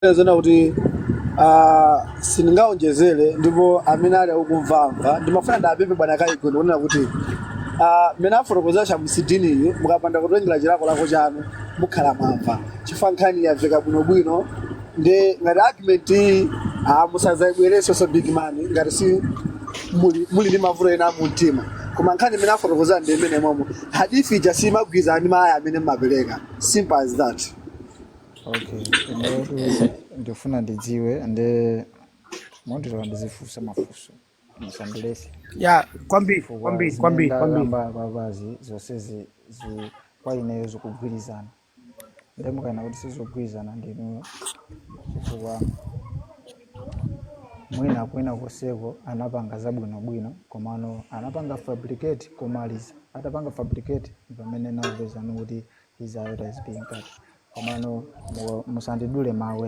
zona kuti sindingaonjezere ndipo amene ali ukumvamva ndimafuna ndapemphe bwana Kaiko ndikunena kuti mmene afotokoza chamusidiniyi mukapanda kutengera chilakolako chanu mukhala mwamva chifukwa nkhani yamveka bwinobwino ndi ngati argument iyi musadzayibwerenso big man ngati si muli ndi mavuto ena mumtima koma nkhani imene afotokoza ndi imene momwe hadithi ija simagwirizana ndi mawu amene mmapereka simple as that. Okay, ndifuna ndidziwe monditola ndizifunsa mafunso musandilese ya kwambiri babazi zonsezi kwa ineyo zikugwirizana ndemukana kuti sizogwirizana ndinuyo chifukwa mwina kwina koseko anapanga zabwinobwino komano anapanga fabricate komaliza atapanga fabricate pamene naupezani kuti his iota is being cut komano musandidule mawe